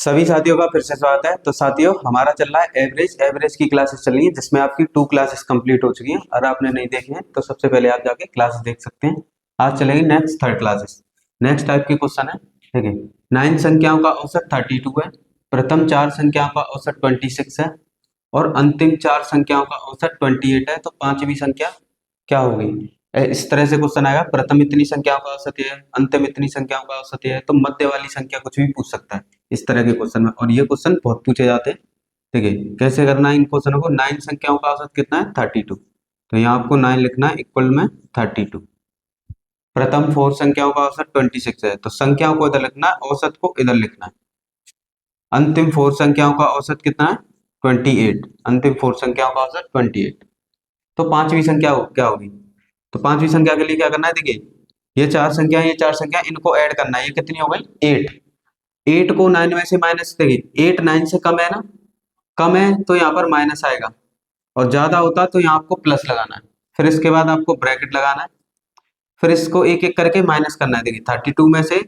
सभी साथियों का फिर से स्वागत है। तो साथियों, हमारा चल रहा है एवरेज की क्लासेस चल रही है, जिसमें आपकी 2 क्लासेस कंप्लीट हो चुकी हैं। अगर आपने नहीं देखी हैं तो सबसे पहले आप जाके क्लासेस देख सकते हैं। आज चलेगी next third classes. Next type की क्वेश्चन है, ठीक है। 9 संख्याओं का औसत 32 है, प्रथम 4 संख्याओं का औसत 26 है और अंतिम 4 संख्याओं का औसत 28 है। तो पांचवी संख्या क्या होगी? इस तरह से क्वेश्चन आएगा, प्रथम इतनी संख्याओं का औसत ये है, अंतिम इतनी संख्याओं का औसत ये है, तो मध्य वाली संख्या कुछ भी पूछ सकता है इस तरह के क्वेश्चन में। और ये क्वेश्चन बहुत पूछे जाते हैं, ठीक है। कैसे करना है इन क्वेश्चनों को? 9 संख्याओं का औसत कितना है? 32। तो यहाँ आपको 9 लिखना है इक्वल में 32। प्रथम 4 संख्याओं का औसत 26 है, तो संख्याओं को इधर लिखना है, औसत को इधर लिखना है। अंतिम 4 संख्याओं का औसत कितना है? 28। अंतिम 4 संख्याओं का औसत 28। तो पांचवी संख्या क्या होगी? तो पांचवी संख्या के लिए क्या करना है? देखिए, ये चार संख्या इनको ऐड करना है। ये कितनी हो गई? 8। 8 को 9 में से माइनस, देखिए 8 9 से कम है ना, कम है तो यहाँ पर माइनस आएगा, और ज्यादा होता तो यहाँ आपको प्लस लगाना है। फिर इसके बाद आपको ब्रैकेट लगाना है, फिर इसको एक एक करके माइनस करना है। देखिए 32 में से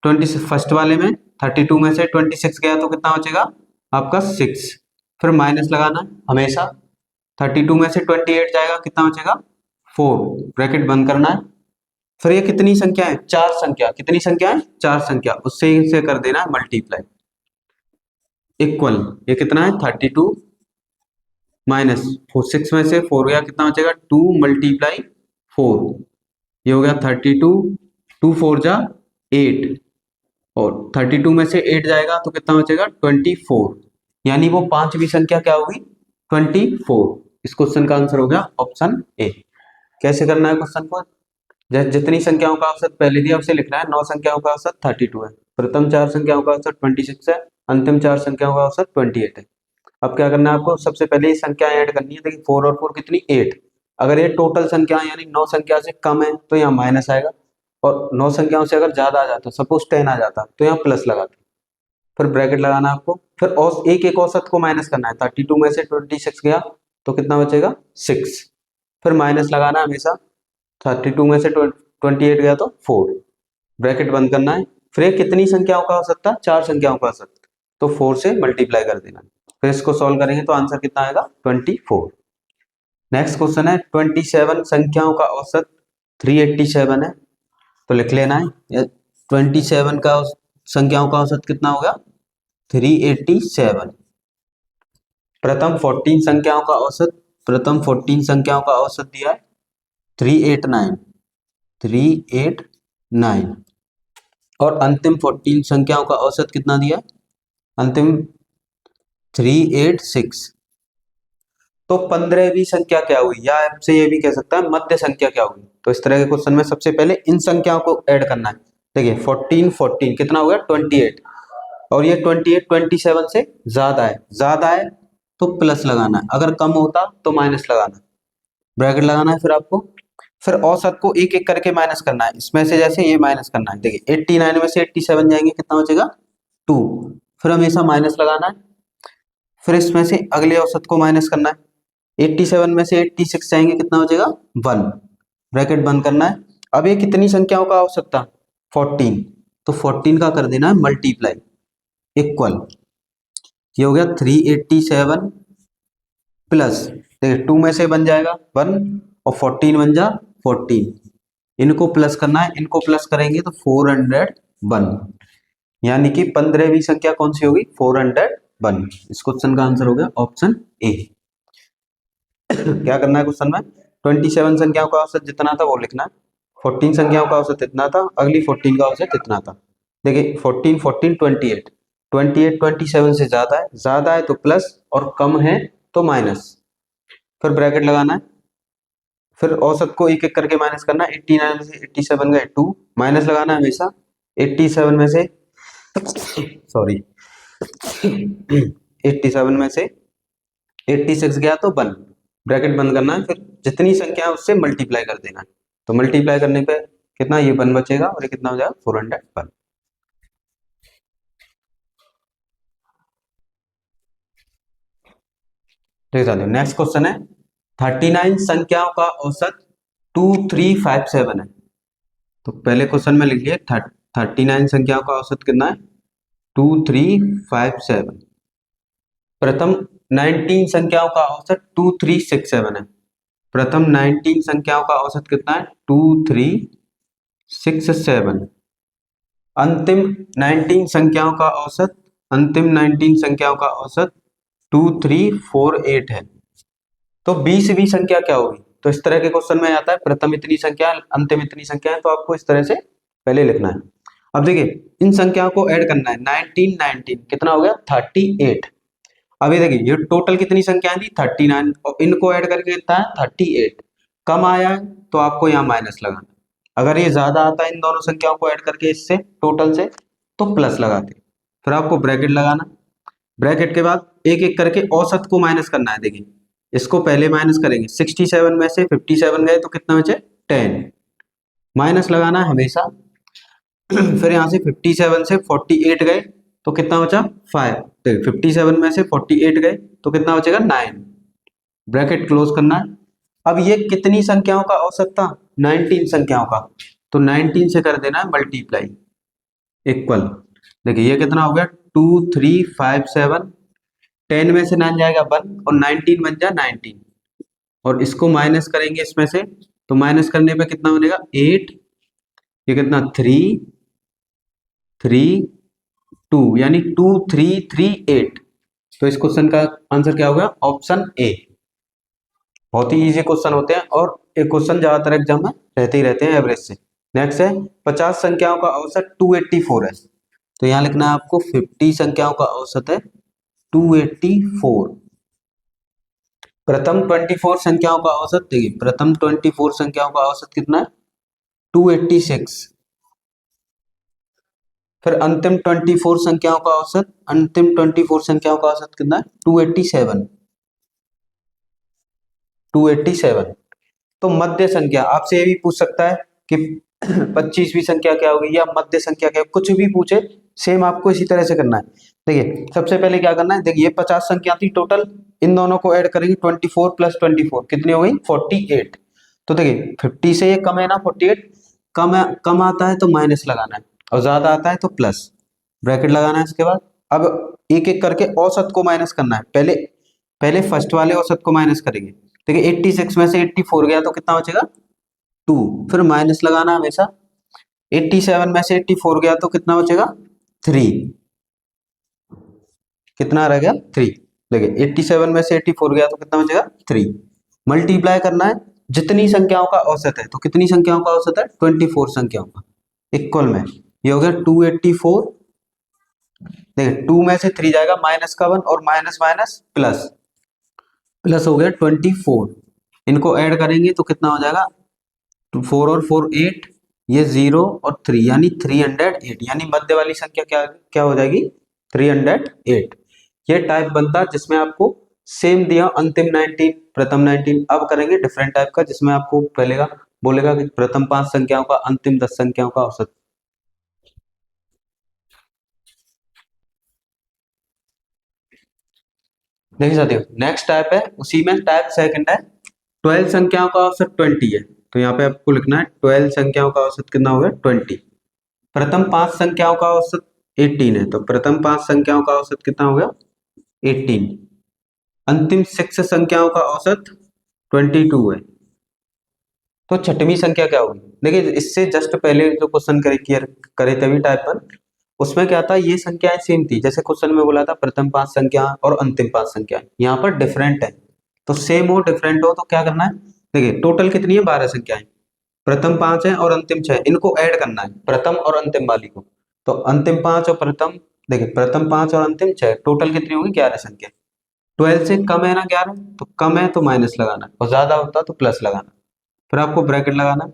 20, फर्स्ट वाले में 32 में से 26 गया तो कितना बचेगा आपका? 6। फिर माइनस लगाना है हमेशा। 32 में से 28 जाएगा, कितना बचेगा? 4। ब्रैकेट बंद करना है। फिर ये कितनी संख्या है? 4 संख्या। कितनी संख्या है? 4 संख्या। उससे इसे कर देना है मल्टीप्लाई, इक्वल। ये कितना है? 32 माइनस 6 में से 4 गया, कितना बचेगा? 2 मल्टीप्लाई 4। ये हो गया 32। 2 4 जा 8, और 32 में से 8 जाएगा तो कितना बचेगा? 24। यानी वो पांचवी संख्या क्या होगी? 24। इस क्वेश्चन का आंसर हो गया ऑप्शन ए। कैसे करना है क्वेश्चन को? जितनी संख्याओं का औसत पहले दिया उसे लिखना है। 9 संख्याओं का औसत 32 है, प्रथम 4 संख्याओं का औसत 26 है, अंतिम 4 संख्याओं का औसत 28 है। अब क्या करना है आपको? सबसे पहले ये संख्या ऐड करनी है। देखिए 4 और 4 कितनी? 8। अगर ये टोटल संख्या यानी 9 संख्या से कम है तो यहाँ माइनस आएगा, और 9 संख्याओं से अगर ज्यादा आ जाता, सपोज 10 आ जाता, तो यहाँ प्लस लगाते। फिर ब्रैकेट लगाना है आपको, फिर एक एक औसत को माइनस करना है। 32 में से 26 गया तो कितना बचेगा? 6। फिर माइनस लगाना है हमेशा। 32 में से 28 गया तो 4। ब्रैकेट बंद करना है। फिर ये कितनी संख्याओं का औसत था? 4 संख्याओं का औसत, तो 4 से मल्टीप्लाई कर देना। फिर इसको सॉल्व करेंगे तो आंसर कितना आएगा? 24। नेक्स्ट क्वेश्चन है, 27 संख्याओं का औसत 387 है, तो लिख लेना है 27 का संख्याओं का औसत कितना होगा? 387। प्रथम 14 संख्याओं का औसत, प्रथम 14 संख्याओं का औसत दिया है 389, 389, और अंतिम 14 संख्याओं का औसत कितना दिया है? अंतिम 386। तो 15वीं संख्या क्या हुई, या आपसे ये भी कह सकता है मध्य संख्या क्या हुई? तो इस तरह के क्वेश्चन में सबसे पहले इन संख्याओं को ऐड करना है। देखिए 14 14 कितना हो गया? 28, और ये 28 27 से ज्यादा है तो प्लस लगाना है, अगर कम होता तो माइनस लगाना है। ब्रैकेट लगाना है फिर आपको, फिर औसत को एक एक करके माइनस करना है। इसमें से जैसे ये माइनस करना है। देखिए 89 में से 87 जाएंगे, कितना बचेगा? 2। फिर हमेशा माइनस लगाना है। फिर इसमें से अगले औसत को माइनस करना है। 87 में से 86 जाएंगे, कितना बचेगा? 1। ब्रैकेट बंद करना है। अब ये कितनी संख्याओं का औसत था? 14, तो 14 का कर देना है मल्टीप्लाई, इक्वल। ये हो गया 387 प्लस, देखिए 2 में से बन जाएगा 1, और 14 बन जा 14। इनको प्लस करना है, इनको प्लस करेंगे तो 401, यानी कि 15वीं संख्या कौन सी होगी? 401। इस क्वेश्चन का आंसर हो गया ऑप्शन ए। क्या करना है क्वेश्चन में? 27 संख्याओं का औसत जितना था वो लिखना है, 14 संख्याओं का औसत इतना था, अगली 14 का औसत इतना था। देखिए 14 14 28, 28 27 से ज्यादा है तो प्लस, और कम है तो माइनस। फिर ब्रैकेट लगाना है, फिर औसत को एक एक करके माइनस करना है। 89 में से 87 गए 2, माइनस लगाना है हमेशा। 87 में से सॉरी 87 में से 86 गया तो 1। ब्रैकेट बंद करना है, फिर जितनी संख्या है उससे मल्टीप्लाई कर देना है। तो मल्टीप्लाई करने पे कितना? ये 1 बचेगा, और ये कितना हो जाएगा? 401। ठीक है, नेक्स्ट क्वेश्चन है, 39 संख्याओं का औसत 2357 है। तो पहले क्वेश्चन में लिख लिए 39 संख्याओं का औसत कितना है? 2357। प्रथम 19 संख्याओं का औसत 2367 है। प्रथम 19 संख्याओं का औसत कितना है? 2367। अंतिम 19 संख्याओं का औसत, अंतिम 19 संख्याओं का औसत 2348 है। तो 20वीं संख्या क्या होगी? तो इस तरह के क्वेश्चन में आता है प्रथम इतनी संख्या, अंतिम इतनी संख्या है, तो आपको इस तरह से पहले लिखना है। अब देखिए इन संख्याओं को ऐड करना है। 19 19 कितना हो गया? 38। अभी देखिए ये टोटल कितनी संख्या थी? 39, और इनको ऐड करके कितना है? 38। कम आया है तो आपको यहाँ माइनस लगाना। अगर ये ज्यादा आता है इन दोनों संख्याओं को ऐड करके इससे टोटल से, तो प्लस लगाते। फिर आपको ब्रैकेट लगाना। ब्रैकेट के बाद एक एक करके औसत को माइनस करना है। देखिए इसको पहले माइनस करेंगे, 67 में से 57 गए तो कितना बचे? 10। माइनस लगाना है हमेशा। फिर यहाँ से 57 से 48 गए तो कितना बचा? 5। देखिए 57 में से 48 गए तो कितना बचेगा? 9। ब्रैकेट क्लोज करना है। अब ये कितनी संख्याओं का औसत था? 19 संख्याओं का। तो 19 से कर देना है मल्टीप्लाई, इक्वल। देखिए ये कितना हो गया? 2357। 10 में से 9 जाएगा 1 और 19 बन जाए 19, और इसको माइनस करेंगे इसमें से, तो माइनस करने पे कितना बनेगा? 8। ये कितना? 3 3 2, यानी 2338। तो इस क्वेश्चन का आंसर क्या होगा? Option A. बहुत ही इजी क्वेश्चन होते हैं, और एक क्वेश्चन ज्यादातर एग्जाम में रहते ही रहते हैं एवरेज से। नेक्स्ट है 50 संख्याओं का औसत 284 है। तो यहाँ लिखना है आपको 50 संख्याओं का औसत है 284। प्रथम 24 संख्याओं का औसत, देखिए प्रथम 24 संख्याओं का औसत कितना है? 286। फिर अंतिम 24 संख्याओं का औसत, अंतिम 24 संख्याओं का औसत कितना है? 287। 287। तो मध्य संख्या आपसे ये भी पूछ सकता है कि 25वीं संख्या क्या होगी या मध्य संख्या क्या, कुछ भी पूछे सेम आपको इसी तरह से करना है। देखिए सबसे पहले क्या करना है? देखिए ये 50 संख्या थी टोटल, इन दोनों को ऐड करेंगे 24 प्लस 24 कितनी हो गई? 48। तो देखिए 50 से ये कम है ना 48, कम है, कम आता है तो माइनस लगाना है, और ज्यादा आता है तो प्लस। ब्रैकेट लगाना है। इसके बाद अब एक एक करके औसत को माइनस करना है। पहले पहले फर्स्ट वाले औसत को माइनस करेंगे। देखिए 86 में से 84 गया तो कितना बचेगा? 2। फिर माइनस लगाना हमेशा। 87 में से 84 गया तो कितना बचेगा? 3। कितना रह गया? 3। देखिए 87 में से 84 गया तो कितना बचेगा? 3। मल्टीप्लाई करना है जितनी संख्याओं का औसत है, तो कितनी संख्याओं का औसत है? 24 संख्याओं का, इक्वल में। ये हो गया 284। देखिए 2 में से 3 जाएगा, माइनस का 1 और माइनस माइनस प्लस, प्लस हो गया 24। इनको ऐड करेंगे तो कितना हो जाएगा? 4 और 4 8, ये 0 और 3 यानी 308, यानी मध्य वाली संख्या क्या क्या हो जाएगी? 308। ये टाइप बनता है जिसमें आपको सेम दिया अंतिम 19 प्रथम 19। अब करेंगे डिफरेंट टाइप का, जिसमें आपको पहलेगा बोलेगा कि प्रथम 5 संख्याओं का अंतिम 10 संख्याओं का औसत। देखिए साथियों नेक्स्ट टाइप है, उसी में टाइप सेकंड है 12 संख्याओं का औसत 20 है। तो यहाँ पे आपको लिखना है 12 संख्याओं का औसत कितना होगा? 20। प्रथम 5 संख्याओं का औसत 18 है, तो प्रथम 5 संख्याओं का औसत कितना हो गया? 18। अंतिम 6 संख्याओं का औसत 22 है। तो छठवीं संख्या क्या होगी? देखिए इससे जस्ट पहले जो क्वेश्चन करे थे अभी टाइप 1, उसमें क्या था? ये संख्याएं सेम थी, जैसे क्वेश्चन में बोला था प्रथम 5 संख्या और अंतिम 5 संख्या, यहाँ पर डिफरेंट है। तो सेम हो डिफरेंट हो तो क्या करना है? देखिए टोटल कितनी है? 12 संख्याएं। प्रथम 5 है और अंतिम 6, इनको ऐड करना है प्रथम और अंतिम वाली को। तो अंतिम 5 और प्रथम, देखिए प्रथम 5 और अंतिम 6, टोटल कितनी होगी? 11 संख्या। 12 से कम है ना 11, तो कम है तो माइनस लगाना, और ज्यादा होता तो प्लस लगाना। फिर आपको ब्रैकेट लगाना।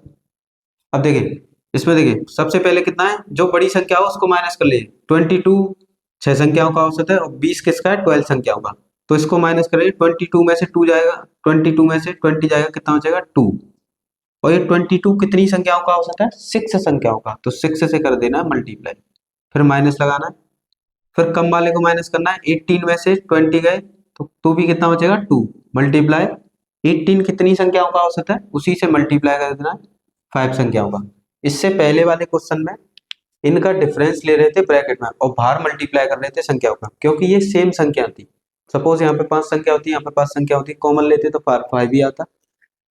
अब देखिए इसमें देखिए सबसे पहले कितना है? जो बड़ी संख्या हो उसको माइनस कर लीजिए। 22 6 संख्याओं का औसत है, और 20 किसका है? 12 संख्याओं का। तो इसको माइनस करिए, 22 में से 2 जाएगा, 22 में से 20 जाएगा, कितना बचेगा? 2। और ये 22 कितनी संख्याओं का औसत है? 6 संख्याओं का, तो 6 से कर देना है मल्टीप्लाई, फिर माइनस लगाना है। फिर कम वाले को माइनस करना है। 18 में से 20 गए तो 2 भी कितना बचेगा? 2 मल्टीप्लाई। 18 कितनी संख्याओं का औसत है? उसी से मल्टीप्लाई कर देना है 5 संख्याओं का। इससे पहले वाले क्वेश्चन में इनका डिफरेंस ले रहे थे ब्रैकेट में और बाहर मल्टीप्लाई कर रहे थे संख्याओं का, क्योंकि ये सेम संख्या थी। सपोज यहाँ पे 5 संख्या होती है, यहाँ पे 5 संख्या होती है, कॉमन लेते तो 5 ही आता।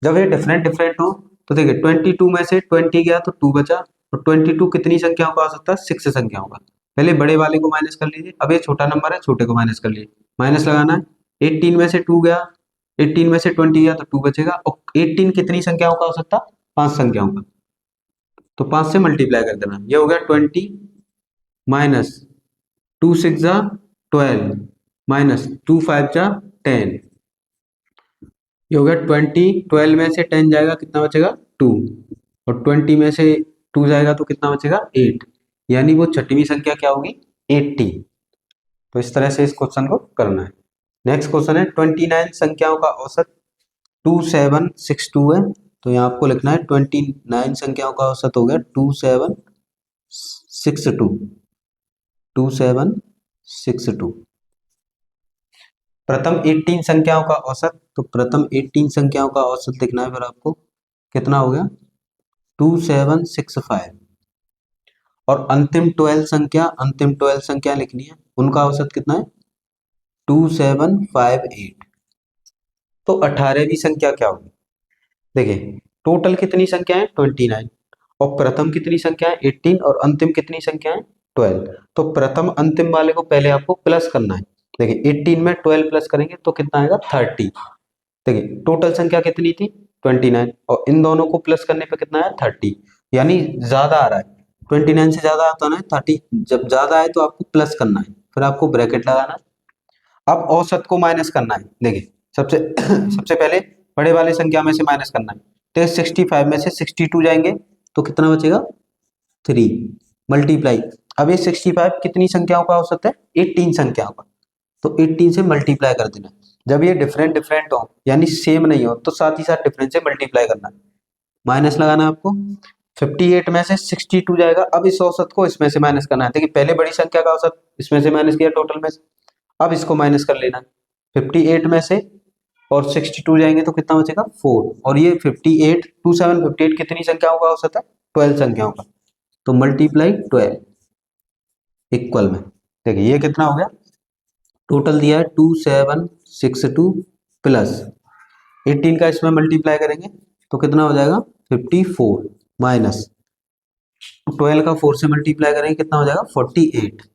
जब ये डिफरेंट डिफरेंट हो तो देखिए 22 में से 20 गया तो 2 बचा, और 22 कितनी संख्याओं का आ सकता है? 6 संख्याओं का। पहले बड़े वाले को माइनस कर लीजिए, अब ये छोटा नंबर है, छोटे को माइनस कर लीजिए, माइनस लगाना है। 18 में से 2 गया, 18 में से 20 गया तो 2 बचेगा, और 18 कितनी संख्याओं का हो सकता है? 5 संख्याओं का। तो 5 से मल्टीप्लाई कर देना, ये हो गया 20 माइनस 2 6 जा 12 माइनस 2 5 जा 10। ये हो गया 20, 12 में से 10 जाएगा कितना बचेगा? 2, और 20 में से 2 जाएगा तो कितना बचेगा? 8, यानी वो छठवीं संख्या क्या होगी? 80। तो इस तरह से इस क्वेश्चन को करना है। नेक्स्ट क्वेश्चन है 29 संख्याओं का औसत 2762 है, तो यहाँ आपको लिखना है 29 संख्याओं का औसत हो गया 2762। प्रथम 18 संख्याओं का औसत, तो प्रथम 18 संख्याओं का औसत लिखना है, फिर आपको कितना हो गया? 2765। और अंतिम 12 संख्या लिखनी है, उनका औसत कितना है? 2758। तो 18वीं संख्या क्या होगी? देखिए टोटल कितनी संख्या है? 29, और प्रथम कितनी संख्या है? 18, और अंतिम कितनी संख्या है? 12। तो प्रथम अंतिम वाले को पहले आपको प्लस करना है। देखिए 18 में 12 प्लस करेंगे तो कितना आएगा? 30। देखिए टोटल संख्या कितनी थी? 29, और इन दोनों को प्लस करने पे कितना आया? 30, यानी ज्यादा आ रहा है। 29 से ज्यादा आता ना 30, जब ज्यादा है तो आपको प्लस करना है, फिर आपको ब्रैकेट लगाना है। अब औसत को माइनस करना है। देखिए सबसे सबसे पहले बड़े वाले संख्या में से माइनस करना है, तो 65 में से 62 जाएंगे तो कितना बचेगा? 3 मल्टीप्लाई। अब ये 65 कितनी संख्याओं का औसत है? 18 संख्याओं का, तो 18 से मल्टीप्लाई कर देना। जब ये डिफरेंट डिफरेंट हो यानी सेम नहीं हो तो साथ ही साथ डिफरेंस से मल्टीप्लाई करना, माइनस लगाना आपको। 58 में से 62 जाएगा, अब इस औसत को इसमें से माइनस करना है। देखिए पहले बड़ी संख्या का औसत इसमें से माइनस किया टोटल में से, अब इसको माइनस कर लेना। 58 में से और 62 जाएंगे तो कितना बचेगा? 4, और ये 58 2758 कितनी संख्याओं का औसत है? 12 संख्याओं का, तो मल्टीप्लाई 12 इक्वल में। देखिए ये कितना हो गया? टोटल दिया है 2762 प्लस 18 का इसमें मल्टीप्लाई करेंगे तो कितना हो जाएगा? 54 माइनस 12 का 4 से मल्टीप्लाई करेंगे कितना हो जाएगा? 48।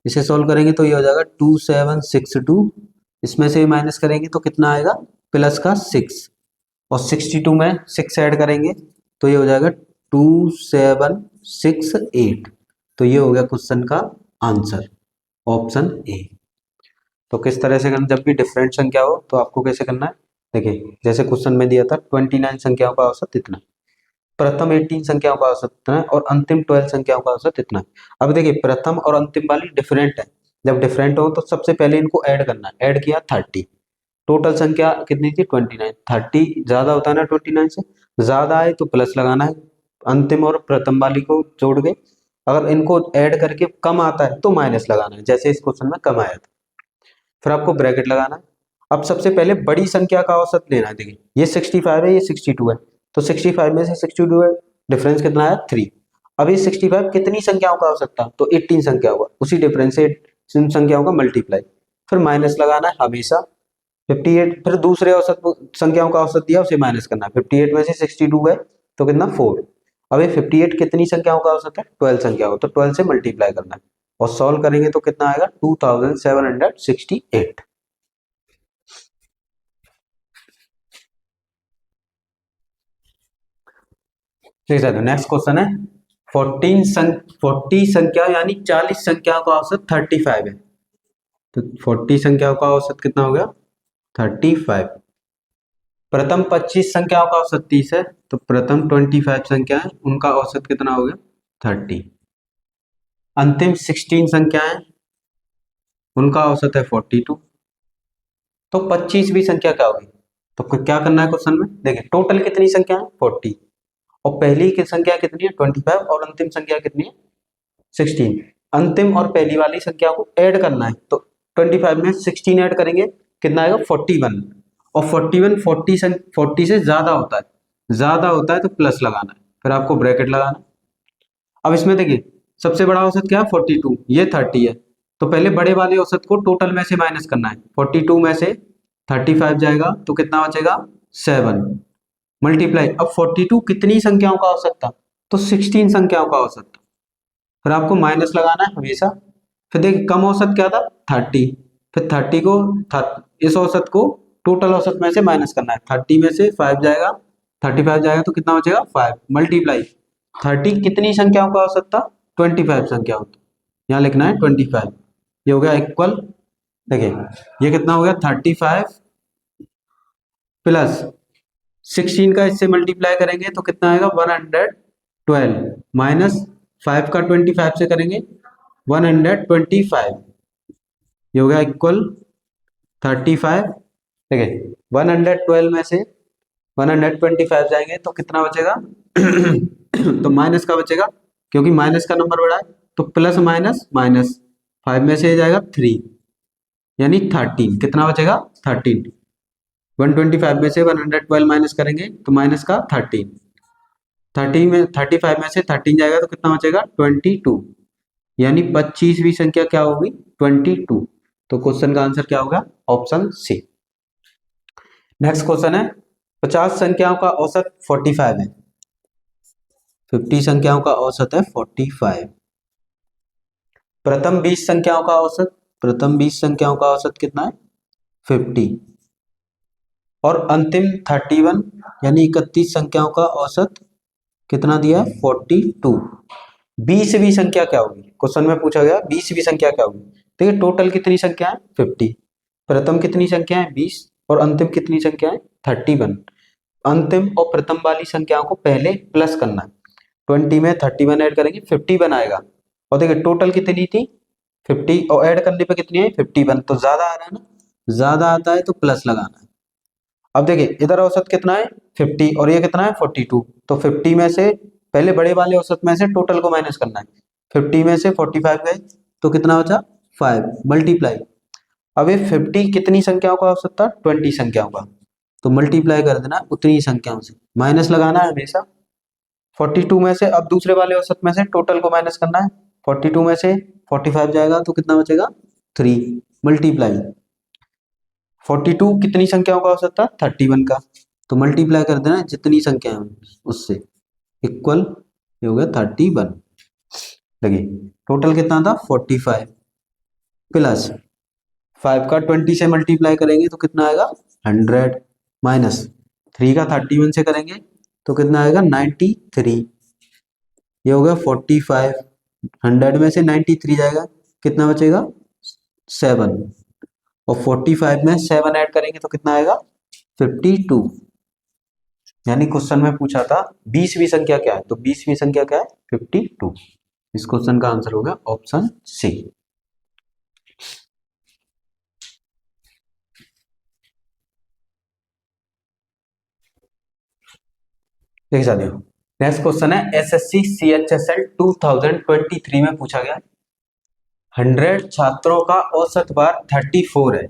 इसे सॉल्व करेंगे तो ये हो जाएगा 2762, इसमें से माइनस करेंगे तो कितना आएगा? प्लस का 6, और 62 में 6 ऐड करेंगे तो ये हो जाएगा 2768। तो ये हो गया क्वेश्चन का आंसर, ऑप्शन ए। तो किस तरह से करना? जब भी डिफरेंट संख्या हो तो आपको कैसे करना है? देखिए जैसे क्वेश्चन में दिया था 29 संख्याओं का औसत इतना, प्रथम 18 संख्याओं का औसत इतना है, और अंतिम 12 संख्याओं का औसत इतना है। अब देखिए प्रथम और अंतिम वाली डिफरेंट है, जब डिफरेंट हो तो सबसे पहले इनको ऐड करना है। ऐड किया 30, टोटल संख्या कितनी थी? 29। 30 ज्यादा होता है ना 29 से, ज्यादा आए तो प्लस लगाना है अंतिम और प्रथम वाली को जोड़ के, अगर इनको ऐड करके कम आता है तो माइनस लगाना है, जैसे इस क्वेश्चन में कम आया था। फिर आपको ब्रैकेट लगाना है। अब सबसे पहले बड़ी संख्या का औसत लेना है। देखिए ये 65 है, ये 62 है, तो 65 में से 62 है, डिफरेंस कितना है? 3। अब ये 65 कितनी संख्याओं का औसत था? तो 18 संख्याओं का, उसी डिफरेंस से इन संख्याओं का मल्टीप्लाई, फिर माइनस लगाना है हमेशा। 58, फिर दूसरे औसत संख्याओं का औसत दिया उसे माइनस करना है। 58 में से 62 है तो कितना? 4। अब ये 58 कितनी संख्याओं का औसत है? 12 संख्याओं, तो 12 से मल्टीप्लाई करना है, और सॉल्व करेंगे तो कितना आएगा? 2768। ठीक है, नेक्स्ट क्वेश्चन है 40 संख्या यानी 40 संख्याओं का औसत 35 है, तो 40 संख्याओं का औसत कितना हो गया? 35। प्रथम 25 संख्याओं का औसत 30 है, तो प्रथम 25 संख्या है उनका औसत कितना हो गया? 30। अंतिम 16 संख्याएं उनका औसत है 42। तो 25वीं संख्या क्या होगी? तो क्या करना है क्वेश्चन में? देखिए टोटल कितनी संख्या है? 40, और पहली की संख्या कितनी है? 25, और अंतिम संख्या कितनी है? 16। अंतिम और पहली वाली संख्या को ऐड करना है, तो 25 में 16 ऐड करेंगे कितना आएगा? 41, और 41 40 से ज्यादा होता है, तो प्लस लगाना है, फिर आपको ब्रैकेट लगाना है। अब इसमें देखिए सबसे बड़ा औसत क्या है 42, ये 30 है। तो पहले बड़े वाले औसत को टोटल में से माइनस करना है। 42 में से 35 जाएगा तो कितना बचेगा 7 मल्टीप्लाई। अब 42 कितनी संख्याओं का औसत था, तो 16 संख्याओं का औसत था। फिर आपको माइनस लगाना है हमेशा। फिर देखिए कम औसत क्या था 30, फिर 30 को इस औसत को टोटल औसत में से माइनस करना है। 30 में से 5 जाएगा, 35 जाएगा तो कितना बचेगा 5 मल्टीप्लाई। 30 कितनी संख्याओं का औसत था 25 संख्याओं का, यहाँ लिखना है 25। ये हो गया इक्वल, देखिए ये कितना हो गया 35 प्लस 16 का इससे मल्टीप्लाई करेंगे तो कितना आएगा 112 माइनस 5 का 25 से करेंगे 125। ये हो गया इक्वल 35। देखिए 112 में से 125 जाएंगे तो कितना बचेगा तो माइनस का बचेगा, क्योंकि माइनस का नंबर बड़ा है तो प्लस माइनस माइनस 5 में से जाएगा 3 यानी 13। कितना बचेगा 13। 125 में से 112 माइनस करेंगे तो माइनस का 13। 30 में 35 में से 13 जाएगा तो कितना बचेगा 22, यानी 25वीं संख्या क्या होगी 22। तो क्वेश्चन का आंसर क्या होगा ऑप्शन सी। नेक्स्ट क्वेश्चन है 50 संख्याओं का औसत 45 है। 50 संख्याओं का औसत है 45। प्रथम 20 संख्याओं का औसत, प्रथम 20 संख्याओं का औसत कितना है 50 और अंतिम 31 यानी 31 संख्याओं का औसत कितना दिया है 42। 20वीं संख्या क्या होगी, क्वेश्चन में पूछा गया 20वीं संख्या क्या होगी। देखिए टोटल कितनी संख्या है 50, प्रथम कितनी संख्या है 20 और अंतिम कितनी संख्या है 31। अंतिम और प्रथम वाली संख्याओं को पहले प्लस करना है। 20 में 31 ऐड करेंगे 51 आएगा। और देखिए टोटल कितनी थी 50 और ऐड करने पे कितनी है 51, तो ज्यादा आ रहा है ना, ज्यादा आता है तो प्लस लगाना है। अब देखिए इधर औसत कितना है 50 और ये कितना है 42, तो 50 में से पहले बड़े वाले औसत में से टोटल को माइनस करना है। 50 में से 45 गए तो कितना बचा 5 मल्टीप्लाई। अब ये 50 कितनी संख्याओं का औसत था 20 संख्याओं का, तो मल्टीप्लाई कर देना उतनी संख्याओं से, माइनस लगाना है हमेशा। 42 में से अब दूसरे वाले औसत में से टोटल को माइनस करना है। 42 में से 45 जाएगा तो कितना बचेगा 3 मल्टीप्लाई। 42 कितनी संख्याओं का औसत था 31 का, तो मल्टीप्लाई कर देना जितनी संख्या है उससे, इक्वल ये हो गया 31। देखिए टोटल कितना था 45 प्लस 5 का 20 से मल्टीप्लाई करेंगे तो कितना आएगा 100 माइनस 3 का 31 से करेंगे तो कितना आएगा 93। ये हो गया 45, 100 में से 93 जाएगा कितना बचेगा 7 और 45 में 7 ऐड करेंगे तो कितना आएगा 52। यानी क्वेश्चन में पूछा था 20वीं संख्या क्या है, तो 20वीं संख्या क्या है 52। इस क्वेश्चन का आंसर होगा ऑप्शन सी। देख सकते हो नेक्स्ट क्वेश्चन है एसएससी सीएचएसएल 2023 में पूछा गया 100 छात्रों का औसत भार 34 है।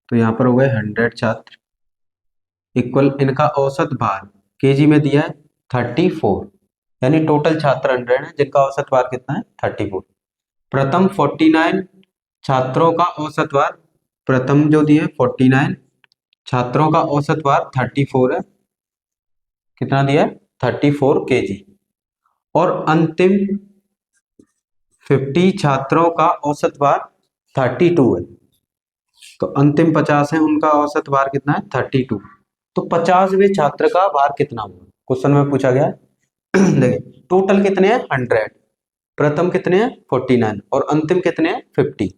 तो यहाँ पर हो गए 100 छात्र इक्वल इनका औसत भार केजी में दिया है 34, यानी टोटल छात्र 100 है जिनका औसत भार कितना है 34। प्रथम 49 छात्रों का औसत भार, प्रथम जो दिए 49 छात्रों का औसत भार 34 है, कितना दिया है 34 केजी। और अंतिम 50 छात्रों का औसत भार 32 है, तो अंतिम 50 है उनका औसत भार कितना है 32। तो 50वें छात्र का भार कितना होगा, क्वेश्चन में पूछा गया है। देखिए टोटल कितने हैं 100, प्रथम कितने हैं 49 और अंतिम कितने हैं 50।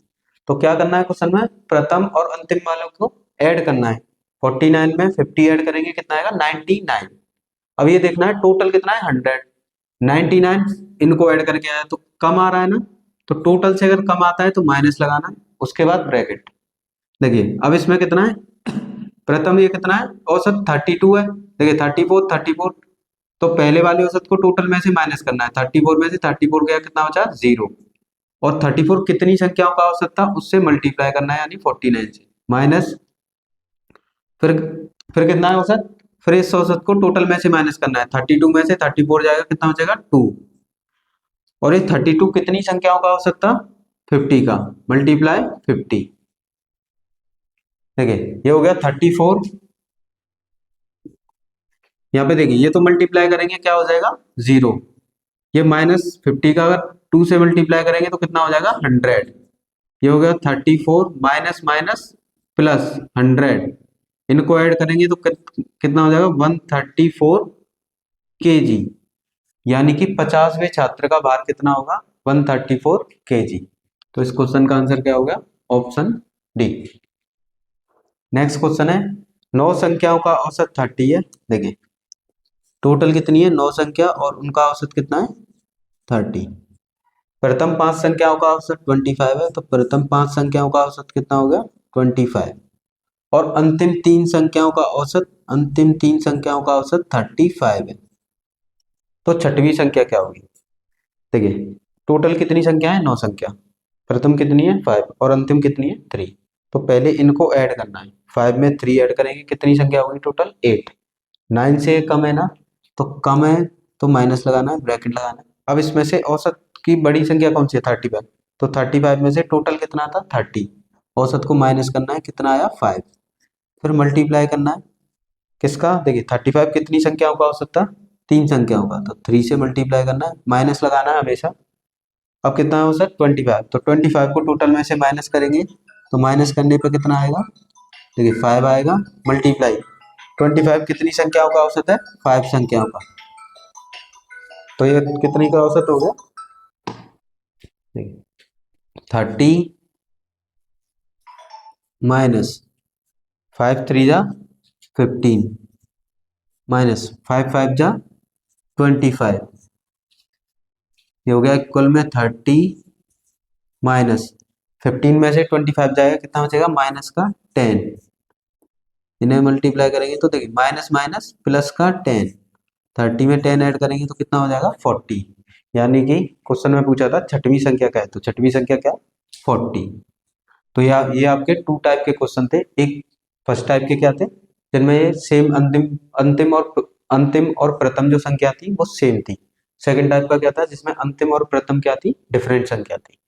तो क्या करना है क्वेश्चन में प्रथम और अंतिम वालों को ऐड करना है। 49 में 50 ऐड करेंगे कितना आएगा 99। अब ये देखना है टोटल कितना है 100, 99 इनको ऐड करके आया तो कम आ रहा है ना, तो टोटल से अगर कम आता है तो माइनस लगाना है, उसके बाद ब्रैकेट। देखिए अब इसमें कितना है प्रथम ये कितना है औसत 32 है, देखिए 34 तो पहले वाले औसत को टोटल में से माइनस करना है। 34 में से 34 गया कितना बचा 0 और 34 कितनी संख्याओं का औसत था उससे मल्टीप्लाई करना है, यानी 49 से माइनस फिर फिर कितना है औसत, फिर इस औसत को टोटल में से माइनस करना है। 32 में से 34 जाएगा कितना बचेगा 2 और ये 32 कितनी संख्याओं का औसत था? 50 का, मल्टीप्लाई 50। देखिए ये हो गया 34। यहाँ पे देखिए ये तो मल्टीप्लाई करेंगे क्या हो जाएगा? 0। ये -50 का अगर 2 से मल्टीप्लाई करेंगे तो कितना हो जाएगा? 100। ये हो गया 34 माइनस माइनस प्लस 100, इनको ऐड करेंगे तो कितना हो जाएगा? 134 kg। यानी कि 50वें छात्र का भार कितना होगा? 134 kg। तो इस क्वेश्चन का आंसर क्या होगा? Option D. नेक्स्ट क्वेश्चन है 9 संख्याओं का औसत 30 है। देखिए टोटल कितनी है? 9 संख्या और उनका औसत कितना है? 30। प्रथम 5 संख्याओं का औसत 25 है, तो प्रथम 5 संख्याओं का औसत कितना हो गया? 25। और अंतिम तीन संख्याओं का औसत 35 है। तो छठवीं संख्या क्या होगी? देखिए टोटल कितनी संख्या है? 9 संख्या। प्रथम कितनी है? 5 और अंतिम कितनी है? 3। तो पहले इनको ऐड करना है। 5 में 3 ऐड करेंगे, कितनी संख्या होगी टोटल? 8। 9 से कम है ना, तो कम है तो माइनस लगाना है, ब्रैकेट लगाना है। अब इसमें से औसत की बड़ी संख्या कौन सी है? 35। तो 35 में से टोटल कितना था? 30। औसत को माइनस करना है, कितना आया? 5। फिर मल्टीप्लाई करना है किसका? देखिए 35 कितनी संख्याओं का औसत था? 3 संख्याओं का, तो 3 से मल्टीप्लाई करना है, माइनस लगाना है हमेशा। अब कितना है औसत? 25। तो 25 को टोटल में से माइनस करेंगे, तो माइनस करने पे कितना आएगा? देखिए 5 आएगा, मल्टीप्लाई 25 कितनी संख्याओं का औसत है? 5 संख्याओं का। तो ये कितनी का औसत हो गया? 30 माइनस 5 3 जा 15 माइनस 5 5 जा 25। ये हो गया इक्वल में 30 माइनस 15 में से 25 जाएगा, कितना बचेगा? माइनस का 10। इन्हें मल्टीप्लाई करेंगे तो देखिए माइनस माइनस प्लस का 10। 30 में 10 ऐड करेंगे तो कितना हो जाएगा? 40। यानी कि क्वेश्चन में पूछा था छठवीं संख्या क्या है, तो छठवीं संख्या क्या है? 40। तो ये आपके 2 टाइप के क्वेश्चन थे। एक फर्स्ट टाइप के क्या थे, जिनमें ये सेम अंतिम और प्रथम जो संख्या थी वो सेम थी। सेकंड टाइप का क्या था, जिसमें अंतिम और प्रथम क्या थी? डिफरेंट संख्या थी।